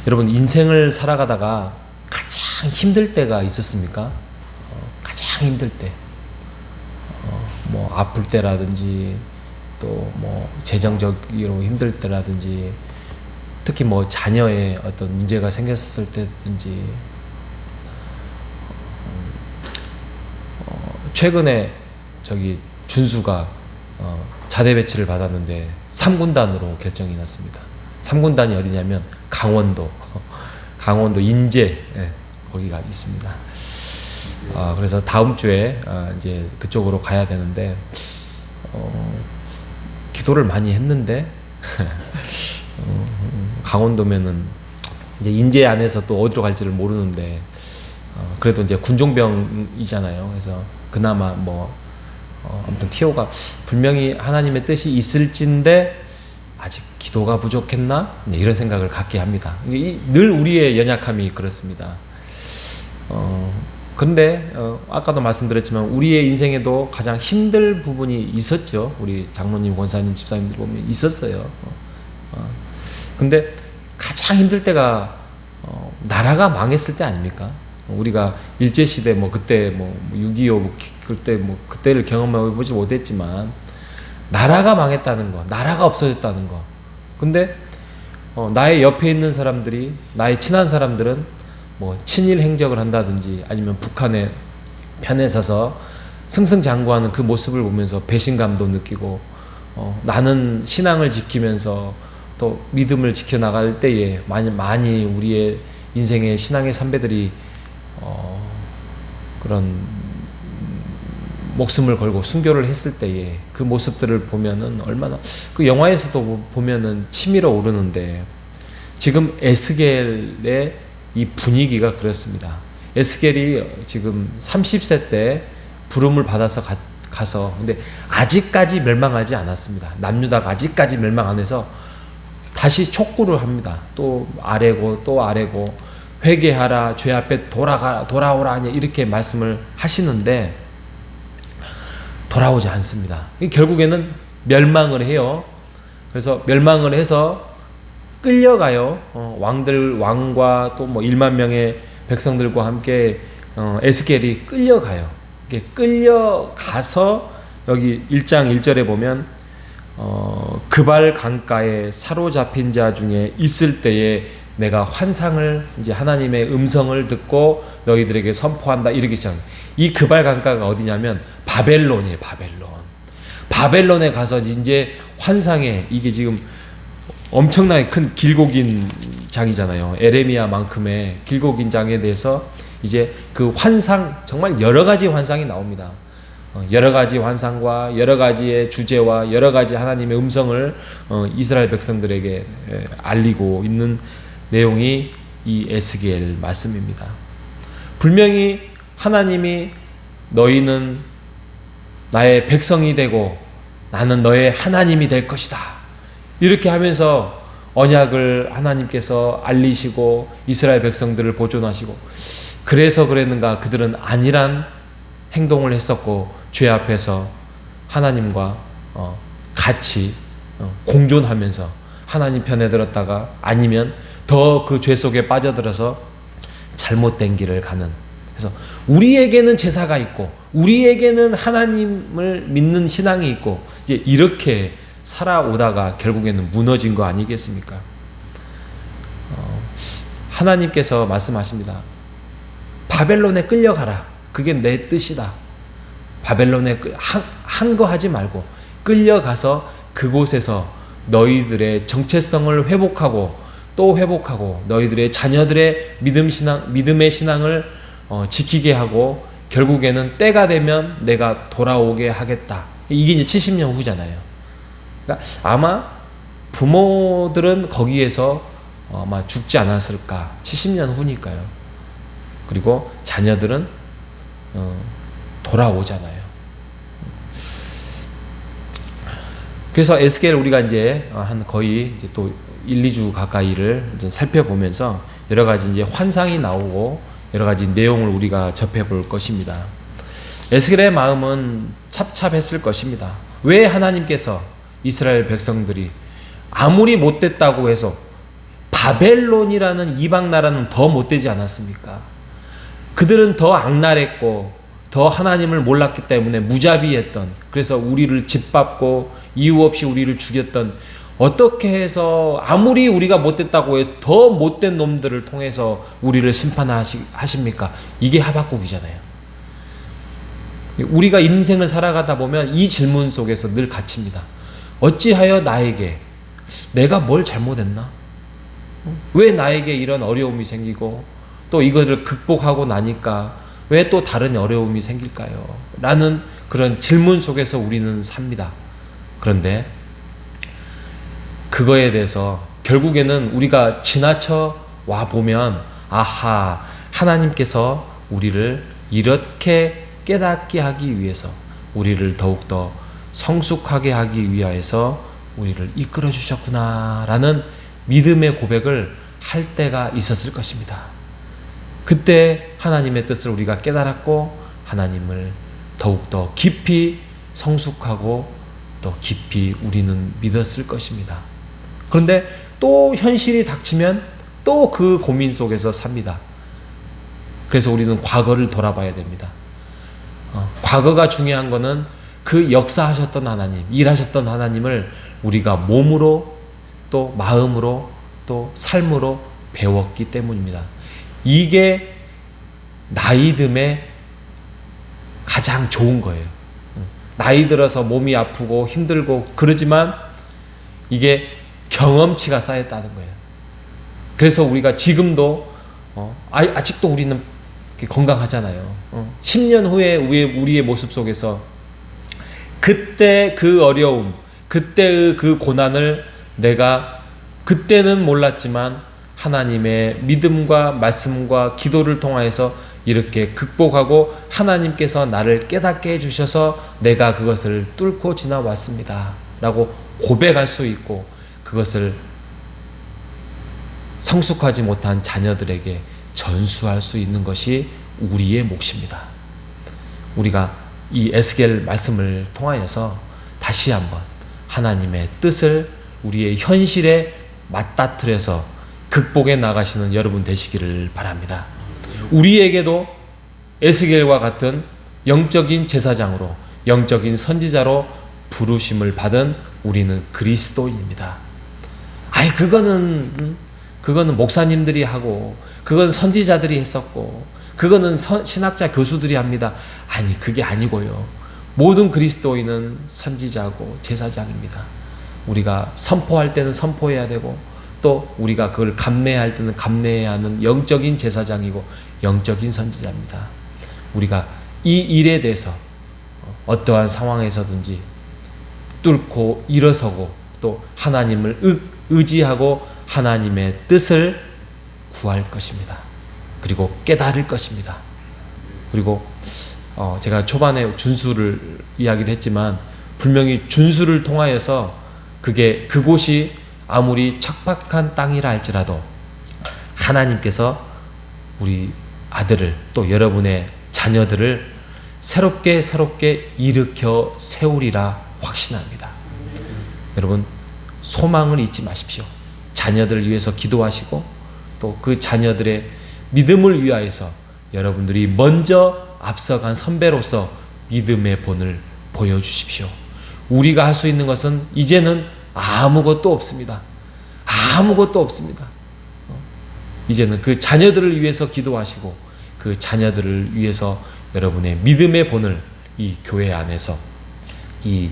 여러분, 인생을 살아가다가 가장 힘들 때가 있었습니까? 가장 힘들 때, 뭐 아플 때라든지 또 뭐 재정적으로 힘들 때라든지, 특히 뭐 자녀의 어떤 문제가 생겼을 때든지. 최근에 저기 준수가 자대 배치를 받았는데 3군단으로 결정이 났습니다. 3군단이 어디냐면 강원도 인제, 거기가 있습니다. 그래서 다음 주에 이제 그쪽으로 가야 되는데, 기도를 많이 했는데 강원도면은 이제 인제 안에서 또 어디로 갈지를 모르는데, 그래도 이제 군종병이잖아요. 그래서 그나마 뭐 아무튼 티오가 분명히 하나님의 뜻이 있을진데 아직 기도가 부족했나? 이런 생각을 갖게 합니다. 늘 우리의 연약함이 그렇습니다. 근데 아까도 말씀드렸지만 우리의 인생에도 가장 힘들 부분이 있었죠. 우리 장로님, 권사님, 집사님들 보면 있었어요. 근데 가장 힘들 때가 나라가 망했을 때 아닙니까? 우리가 일제시대 뭐 그때 뭐 6.25 그때 뭐 그때를 경험해 보지 못했지만 나라가 망했다는 거, 나라가 없어졌다는 거. 근데 나의 옆에 있는 사람들이, 나의 친한 사람들은 뭐 친일 행적을 한다든지 아니면 북한의 편에 서서 승승장구하는 그 모습을 보면서 배신감도 느끼고, 나는 신앙을 지키면서 또 믿음을 지켜나갈 때에 많이 우리의 인생의 신앙의 선배들이 그런 목숨을 걸고 순교를 했을 때에 그 모습들을 보면은 얼마나, 그 영화에서도 보면은 치밀어 오르는데, 지금 에스겔의 이 분위기가 그렇습니다. 에스겔이 지금 30세 때 부름을 받아서 가서, 근데 아직까지 멸망하지 않았습니다. 남유다가 아직까지 멸망 안 해서 다시 촉구를 합니다. 또 아래고 또 아래고, 회개하라, 죄 앞에 돌아오라 이렇게 말씀을 하시는데 돌아오지 않습니다. 결국에는 멸망을 해요. 그래서 멸망을 해서 끌려가요. 왕과 또 뭐 1만 명의 백성들과 함께 에스겔이 끌려가요. 끌려가서 여기 1장 1절에 보면 그발 강가에 사로잡힌 자 중에 있을 때에 내가 환상을, 이제 하나님의 음성을 듣고 너희들에게 선포한다, 이렇게 시작합니다. 이 그발 강가가 어디냐면 바벨론이에요. 바벨론에 가서 이제 환상에, 이게 지금 엄청나게 큰 길고 긴 장이잖아요. 에레미야만큼의 길고 긴 장에 대해서 이제 그 환상, 정말 여러 가지 환상이 나옵니다. 여러 가지 환상과 여러 가지의 주제와 여러 가지 하나님의 음성을 이스라엘 백성들에게 알리고 있는 내용이 이 에스겔 말씀입니다. 분명히 하나님이 너희는 나의 백성이 되고 나는 너의 하나님이 될 것이다, 이렇게 하면서 언약을 하나님께서 알리시고 이스라엘 백성들을 보존하시고, 그래서 그랬는가 그들은 안일한 행동을 했었고 죄 앞에서 하나님과 같이 공존하면서 하나님 편에 들었다가 아니면 더 그 죄 속에 빠져들어서 잘못된 길을 가는. 그래서 우리에게는 제사가 있고 우리에게는 하나님을 믿는 신앙이 있고, 이제 이렇게 살아오다가 결국에는 무너진 거 아니겠습니까? 하나님께서 말씀하십니다. 바벨론에 끌려가라. 그게 내 뜻이다. 바벨론에 한 거 하지 말고 끌려가서 그곳에서 너희들의 정체성을 회복하고 또 회복하고 너희들의 자녀들의 믿음의 신앙을 지키게 하고, 결국에는 때가 되면 내가 돌아오게 하겠다. 이게 이제 70년 후잖아요. 그러니까 아마 부모들은 거기에서 아마 죽지 않았을까. 70년 후니까요. 그리고 자녀들은 돌아오잖아요. 그래서 에스겔 우리가 이제 한 거의 이제 또 1, 2주 가까이를 이제 살펴보면서 여러 가지 이제 환상이 나오고 여러 가지 내용을 우리가 접해볼 것입니다. 에스겔의 마음은 찹찹했을 것입니다. 왜 하나님께서 이스라엘 백성들이 아무리 못됐다고 해서 바벨론이라는 이방 나라는 더 못되지 않았습니까? 그들은 더 악랄했고 더 하나님을 몰랐기 때문에 무자비했던, 그래서 우리를 짓밟고 이유 없이 우리를 죽였던, 어떻게 해서 아무리 우리가 못됐다고 해서 더 못된 놈들을 통해서 우리를 심판하십니까? 이게 하박국이잖아요. 우리가 인생을 살아가다 보면 이 질문 속에서 늘 갇힙니다. 어찌하여 나에게, 내가 뭘 잘못했나? 왜 나에게 이런 어려움이 생기고 또 이것을 극복하고 나니까 왜 또 다른 어려움이 생길까요? 라는 그런 질문 속에서 우리는 삽니다. 그런데 그거에 대해서 결국에는 우리가 지나쳐 와 보면, 아하, 하나님께서 우리를 이렇게 깨닫게 하기 위해서, 우리를 더욱더 성숙하게 하기 위하여서 우리를 이끌어 주셨구나 라는 믿음의 고백을 할 때가 있었을 것입니다. 그때 하나님의 뜻을 우리가 깨달았고 하나님을 더욱더 깊이 성숙하고 또 깊이 우리는 믿었을 것입니다. 그런데 또 현실이 닥치면 또 그 고민 속에서 삽니다. 그래서 우리는 과거를 돌아봐야 됩니다. 과거가 중요한 거는 그 역사하셨던 하나님, 일하셨던 하나님을 우리가 몸으로 또 마음으로 또 삶으로 배웠기 때문입니다. 이게 나이 듦에 가장 좋은 거예요. 나이 들어서 몸이 아프고 힘들고 그러지만 이게 경험치가 쌓였다는 거예요. 그래서 우리가 지금도 아직도 우리는 건강하잖아요. 10년 후에 우리의 모습 속에서 그때 그 어려움, 그때의 그 고난을 내가 그때는 몰랐지만 하나님의 믿음과 말씀과 기도를 통하여서 이렇게 극복하고 하나님께서 나를 깨닫게 해주셔서 내가 그것을 뚫고 지나왔습니다 라고 고백할 수 있고, 그것을 성숙하지 못한 자녀들에게 전수할 수 있는 것이 우리의 몫입니다. 우리가 이 에스겔 말씀을 통하여서 다시 한번 하나님의 뜻을 우리의 현실에 맞닥뜨려서 극복해 나가시는 여러분 되시기를 바랍니다. 우리에게도 에스겔과 같은 영적인 제사장으로, 영적인 선지자로 부르심을 받은 우리는 그리스도인입니다. 그거는 목사님들이 하고, 그건 선지자들이 했었고, 그거는 신학자 교수들이 합니다. 아니, 그게 아니고요. 모든 그리스도인은 선지자고 제사장입니다. 우리가 선포할 때는 선포해야 되고, 또 우리가 그걸 감내할 때는 감내해야 하는 영적인 제사장이고 영적인 선지자입니다. 우리가 이 일에 대해서 어떠한 상황에서든지 뚫고 일어서고 또 하나님을 의지하고 하나님의 뜻을 구할 것입니다. 그리고 깨달을 것입니다. 그리고 제가 초반에 준수를 이야기를 했지만 분명히 준수를 통하여서 그곳이 아무리 척박한 땅이라 할지라도 하나님께서 우리 아들을 또 여러분의 자녀들을 새롭게 일으켜 세우리라 확신합니다. 여러분, 소망을 잊지 마십시오. 자녀들을 위해서 기도하시고 또 그 자녀들의 믿음을 위하여서 여러분들이 먼저 앞서간 선배로서 믿음의 본을 보여주십시오. 우리가 할 수 있는 것은 이제는 아무것도 없습니다. 아무것도 없습니다. 이제는 그 자녀들을 위해서 기도하시고 그 자녀들을 위해서 여러분의 믿음의 본을 이 교회 안에서, 이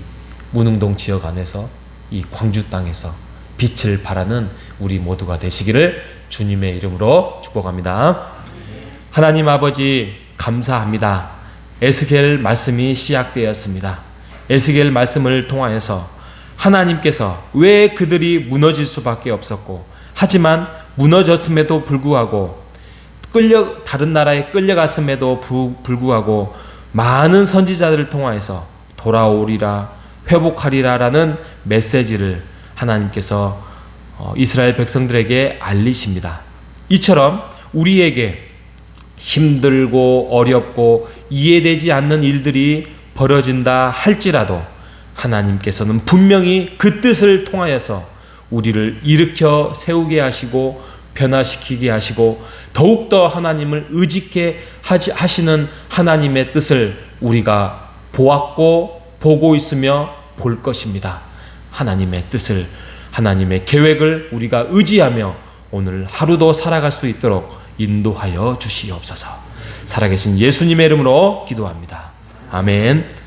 문흥동 지역 안에서, 이 광주 땅에서 빛을 발하는 우리 모두가 되시기를 주님의 이름으로 축복합니다. 하나님 아버지 감사합니다. 에스겔 말씀이 시작되었습니다. 에스겔 말씀을 통하여서 하나님께서 왜 그들이 무너질 수밖에 없었고, 하지만 무너졌음에도 불구하고 다른 나라에 끌려갔음에도 불구하고 많은 선지자들을 통하여서 돌아오리라, 회복하리라 라는 메시지를 하나님께서 이스라엘 백성들에게 알리십니다. 이처럼 우리에게 힘들고 어렵고 이해되지 않는 일들이 벌어진다 할지라도 하나님께서는 분명히 그 뜻을 통하여서 우리를 일으켜 세우게 하시고 변화시키게 하시고 더욱더 하나님을 의지케 하시는 하나님의 뜻을 우리가 보았고 보고 있으며 볼 것입니다. 하나님의 뜻을, 하나님의 계획을 우리가 의지하며 오늘 하루도 살아갈 수 있도록 인도하여 주시옵소서. 살아계신 예수님의 이름으로 기도합니다. 아멘.